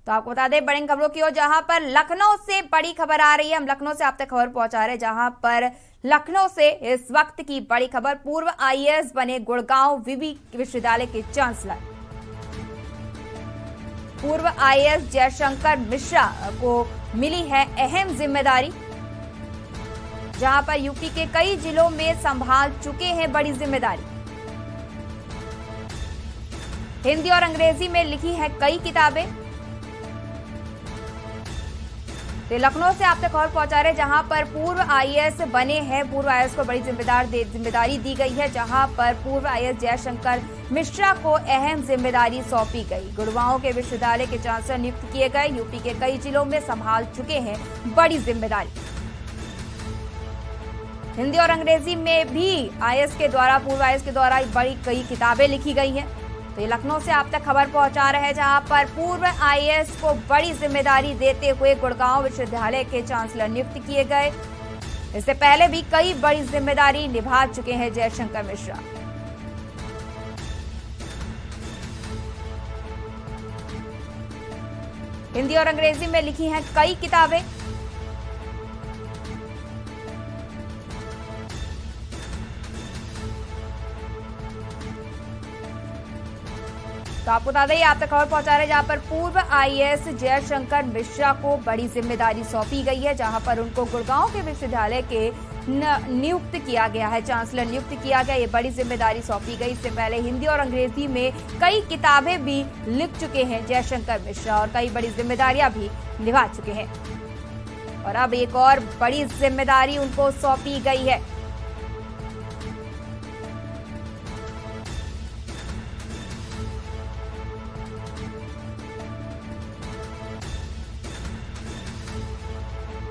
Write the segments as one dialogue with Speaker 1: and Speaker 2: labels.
Speaker 1: तो आपको बता दें बड़ी खबरों की ओर, जहां पर लखनऊ से बड़ी खबर आ रही है। हम लखनऊ से आप तक खबर पहुंचा रहे हैं, जहां पर लखनऊ से इस वक्त की बड़ी खबर, पूर्व आईएएस बने गुड़गांव विवि विश्वविद्यालय के चांसलर। पूर्व आईएएस जयशंकर मिश्रा को मिली है अहम जिम्मेदारी, जहां पर यूपी के कई जिलों में संभाल चुके हैं बड़ी जिम्मेदारी। हिंदी और अंग्रेजी में लिखी है कई किताबें। तो लखनऊ से आप तक खबर पहुंचा रहे, जहां पर पूर्व आईएएस बने हैं। पूर्व आईएएस को बड़ी जिम्मेदारी दी गई है, जहां पर पूर्व आईएएस जयशंकर मिश्रा को अहम जिम्मेदारी सौंपी गई। गुड़गांव के विश्वविद्यालय के चांसलर नियुक्त किए गए। यूपी के कई जिलों में संभाल चुके हैं बड़ी जिम्मेदारी। हिंदी और अंग्रेजी में भी आईएएस के द्वारा, पूर्व आईएएस के द्वारा बड़ी कई किताबें लिखी गई हैं। तो ये लखनऊ से आप तक खबर पहुंचा रहे हैं, जहां पर पूर्व आईएएस को बड़ी जिम्मेदारी देते हुए गुड़गांव विश्वविद्यालय के चांसलर नियुक्त किए गए। इससे पहले भी कई बड़ी जिम्मेदारी निभा चुके हैं जयशंकर मिश्रा। हिंदी और अंग्रेजी में लिखी हैं कई किताबें। तो आपको बता दें, आप तक खबर पहुंचा रहे, जहां पर पूर्व आईएएस जयशंकर मिश्रा को बड़ी जिम्मेदारी सौंपी गई है, जहां पर उनको गुड़गांव के विश्वविद्यालय के नियुक्त किया गया है, चांसलर नियुक्त किया गया। ये बड़ी जिम्मेदारी सौंपी गई। इससे पहले हिंदी और अंग्रेजी में कई किताबें भी लिख चुके हैं जयशंकर मिश्रा और कई बड़ी जिम्मेदारियां भी निभा चुके हैं। और अब एक और बड़ी जिम्मेदारी उनको सौंपी गई है।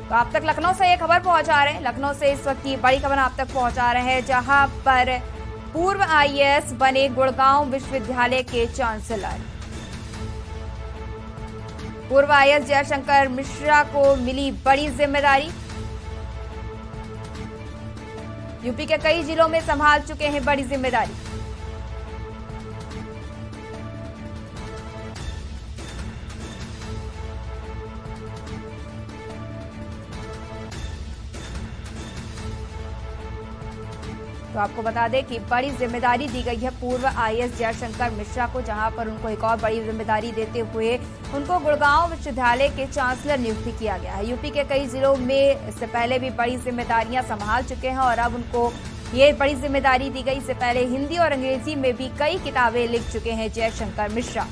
Speaker 1: तो आप तक लखनऊ से ये खबर पहुंचा रहे हैं। लखनऊ से इस वक्त की बड़ी खबर आप तक पहुंचा रहे हैं, जहां पर पूर्व आईएएस बने गुड़गांव विश्वविद्यालय के चांसलर। पूर्व आईएएस जयशंकर मिश्रा को मिली बड़ी जिम्मेदारी। यूपी के कई जिलों में संभाल चुके हैं बड़ी जिम्मेदारी। तो आपको बता दें कि बड़ी जिम्मेदारी दी गई है पूर्व आईएएस जयशंकर मिश्रा को, जहां पर उनको एक और बड़ी जिम्मेदारी देते हुए उनको गुड़गांव विश्वविद्यालय के चांसलर नियुक्त किया गया है। यूपी के कई जिलों में इससे पहले भी बड़ी जिम्मेदारियां संभाल चुके हैं और अब उनको ये बड़ी जिम्मेदारी दी गई। इससे पहले हिंदी और अंग्रेजी में भी कई किताबें लिख चुके हैं जयशंकर मिश्रा।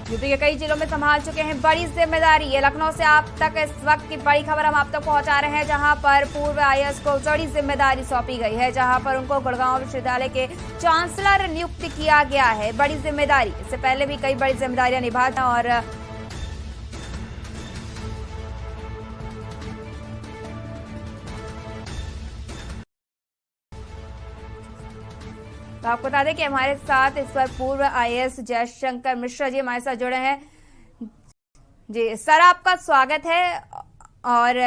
Speaker 1: यूपी के कई जिलों में संभाल चुके हैं बड़ी जिम्मेदारी। ये लखनऊ से आप तक इस वक्त की बड़ी खबर हम आप तक पहुंचा रहे हैं, जहां पर पूर्व आईएएस को बड़ी जिम्मेदारी सौंपी गई है, जहां पर उनको गुड़गांव विश्वविद्यालय के चांसलर नियुक्त किया गया है। बड़ी जिम्मेदारी, इससे पहले भी कई बड़ी जिम्मेदारियां निभा और तो आपको बता दें कि हमारे साथ इस पर पूर्व आईएएस जयशंकर मिश्रा जी हमारे साथ जुड़े हैं। जी सर, आपका स्वागत है। और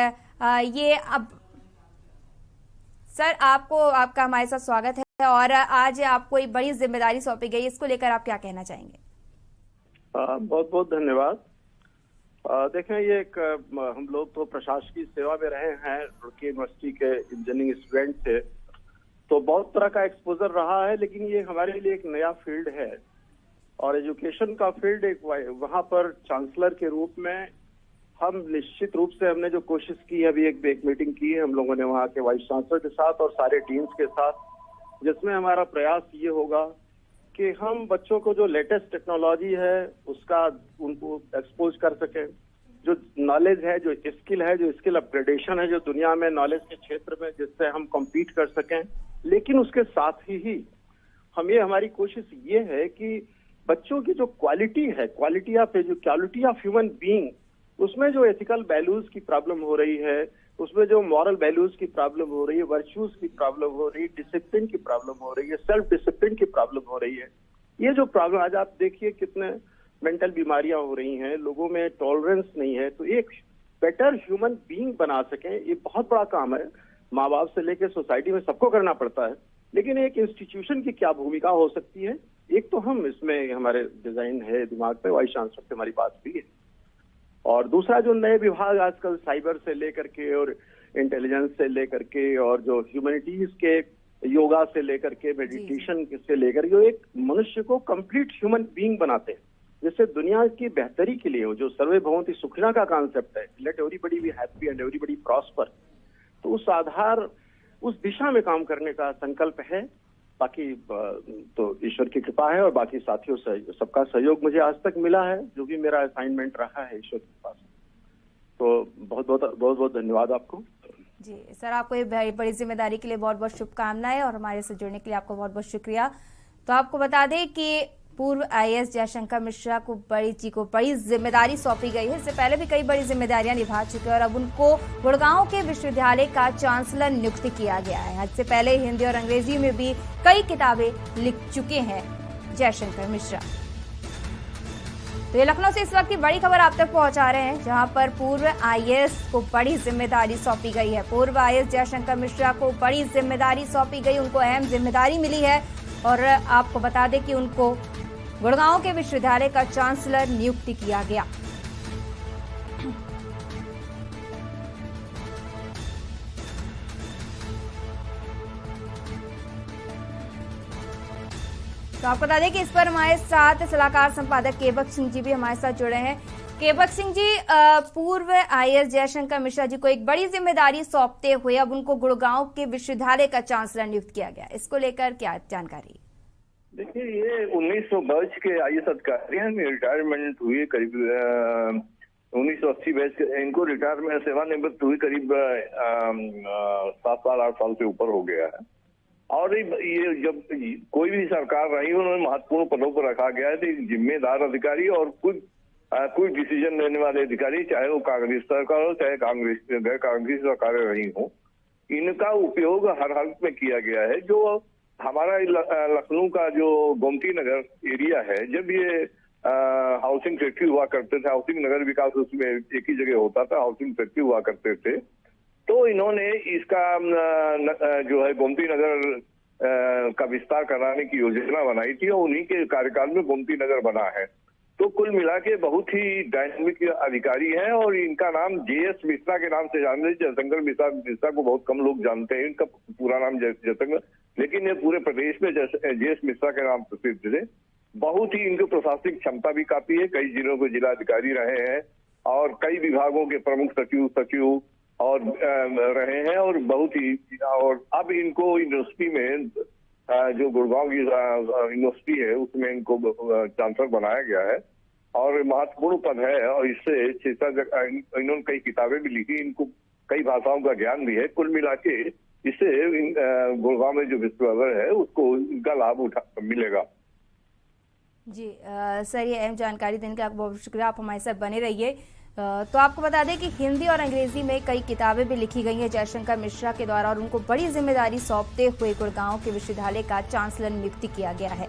Speaker 1: ये अब सर आपका हमारे साथ स्वागत है और आज आपको एक बड़ी जिम्मेदारी सौंपी गई, इसको लेकर आप क्या कहना चाहेंगे?
Speaker 2: बहुत बहुत धन्यवाद। देखें, ये एक हम लोग तो प्रशासकीय सेवा में रहे हैं, रुड़की यूनिवर्सिटी के इंजीनियरिंग स्टूडेंट थे, तो बहुत तरह का एक्सपोजर रहा है, लेकिन ये हमारे लिए एक नया फील्ड है और एजुकेशन का फील्ड एक वहाँ पर चांसलर के रूप में हम निश्चित रूप से हमने जो कोशिश की है, अभी एक मीटिंग की है हम लोगों ने वहाँ के वाइस चांसलर के साथ और सारे टीम्स के साथ, जिसमें हमारा प्रयास ये होगा कि हम बच्चों को जो लेटेस्ट टेक्नोलॉजी है उसका उनको एक्सपोज कर सकें, जो नॉलेज है, जो स्किल अपग्रेडेशन है, जो दुनिया में नॉलेज के क्षेत्र में जिससे हम कम्पीट कर सकें। लेकिन उसके साथ ही हमारी कोशिश ये है कि बच्चों की जो क्वालिटी है, क्वालिटी ऑफ ह्यूमन बीइंग, उसमें जो एथिकल वैल्यूज की प्रॉब्लम हो रही है, उसमें जो मॉरल वैल्यूज की प्रॉब्लम हो रही है, वर्च्यूज की प्रॉब्लम हो रही है, डिसिप्लिन की प्रॉब्लम हो रही है, सेल्फ डिसिप्लिन की प्रॉब्लम हो रही है, ये जो प्रॉब्लम आज आप देखिए कितने मेंटल बीमारियां हो रही हैं, लोगों में टॉलरेंस नहीं है, तो एक बेटर ह्यूमन बीइंग बना सकें, ये बहुत बड़ा काम है। माँ बाप से लेकर सोसाइटी में सबको करना पड़ता है, लेकिन एक इंस्टीट्यूशन की क्या भूमिका हो सकती है, एक तो हम इसमें हमारे डिजाइन है दिमाग में, वाइस चांसलर से हमारी बात हुई है। और दूसरा जो नए विभाग आजकल साइबर से लेकर के और इंटेलिजेंस से लेकर के और जो ह्यूमैनिटीज के योगा से लेकर के मेडिटेशन से लेकर के एक मनुष्य को कंप्लीट ह्यूमन बीइंग बनाते हैं, जिससे दुनिया की बेहतरी के लिए हो, जो सर्वे भवन्ति सुखिनः का कॉन्सेप्ट है, let everybody be happy and everybody prosper, तो उस आधार उस दिशा में काम करने का संकल्प है। बाकी तो ईश्वर की कृपा है और बाकी साथियों से सबका सहयोग मुझे आज तक मिला है, जो भी मेरा असाइनमेंट रहा है ईश्वर के पास। तो बहुत बहुत धन्यवाद आपको।
Speaker 1: जी सर, आपको ये बड़ी जिम्मेदारी के लिए बहुत बहुत शुभकामनाएं और हमारे से जुड़ने के लिए आपको बहुत बहुत शुक्रिया। तो आपको बता दें कि पूर्व आईएएस जयशंकर मिश्रा को बड़ी जिम्मेदारी सौंपी गई है। इससे पहले भी कई बड़ी जिम्मेदारियां निभा चुके हैं और अब उनको गुड़गांव के विश्वविद्यालय का चांसलर नियुक्त किया गया है। इससे पहले हिंदी और अंग्रेजी में भी कई किताबें लिख चुके हैं जयशंकर मिश्रा। तो ये लखनऊ से इस वक्त की बड़ी खबर आप तक पहुंचा रहे हैं, जहां पर पूर्व आईएएस को बड़ी जिम्मेदारी सौंपी गई है। पूर्व आईएएस जयशंकर मिश्रा को बड़ी जिम्मेदारी सौंपी गई, उनको अहम जिम्मेदारी मिली है और आपको बता दें कि उनको गुड़गांव के विश्वविद्यालय का चांसलर नियुक्त किया गया। तो आपको बता दें कि इस पर हमारे साथ सलाहकार संपादक केवक सिंह जी भी हमारे साथ जुड़े हैं। केवक सिंह जी, पूर्व आईएएस जयशंकर मिश्रा जी को एक बड़ी जिम्मेदारी सौंपते हुए अब उनको गुड़गांव के विश्वविद्यालय का चांसलर नियुक्त किया गया, इसको लेकर क्या जानकारी?
Speaker 3: देखिए, ये 1900 बैच के आईएएस अधिकारी हैं, रिटायरमेंट हुई करीब 1980 बैच के, इनको रिटायरमेंट सेवानिवृत्त हुई करीब 7 साल 8 साल से ऊपर हो गया है। और ये जब कोई भी सरकार रही उन्होंने महत्वपूर्ण पदों पर रखा गया है, तो एक जिम्मेदार अधिकारी और कुछ डिसीजन लेने वाले अधिकारी, चाहे वो कांग्रेस सरकार हो चाहे गैर कांग्रेस सरकारें रही हो, इनका उपयोग हर हालत में किया गया है। जो हमारा लखनऊ का जो गोमती नगर एरिया है, जब ये हाउसिंग फैक्ट्री हुआ करते थे, हाउसिंग नगर विकास उसमें एक ही जगह होता था, हाउसिंग फैक्ट्री हुआ करते थे, तो इन्होंने इसका जो है गोमती नगर का विस्तार कराने की योजना बनाई थी और उन्हीं के कार्यकाल में गोमती नगर बना है। तो कुल मिला के बहुत ही डायनामिक अधिकारी हैं और इनका नाम जेएस मिश्रा के नाम से जानते हैं। जयशंकर मिश्रा को बहुत कम लोग जानते हैं, इनका पूरा नाम जयशंकर, लेकिन ये पूरे प्रदेश में जेएस मिश्रा के नाम प्रसिद्ध थे। बहुत ही इनकी प्रशासनिक क्षमता भी काफी है, कई जिलों के जिला अधिकारी रहे हैं और कई विभागों के प्रमुख सचिव और रहे हैं और बहुत ही, और अब इनको यूनिवर्सिटी में जो गुड़गांव की यूनिवर्सिटी है उसमें इनको चांसलर बनाया गया है और महत्वपूर्ण पद है। और इससे इन्होंने कई किताबें भी लिखी, इनको कई भाषाओं का ज्ञान भी है। कुल मिला के इससे गुड़गांव में जो विश्वविद्यालय है उसको इनका लाभ मिलेगा।
Speaker 1: जी सर, ये अहम जानकारी देने का बहुत शुक्रिया, आप हमारे साथ बने रहिए। तो आपको बता दें कि हिंदी और अंग्रेजी में कई किताबें भी लिखी गई हैं जयशंकर मिश्रा के द्वारा और उनको बड़ी जिम्मेदारी सौंपते हुए गुड़गांव के विश्वविद्यालय का चांसलर नियुक्त किया गया है।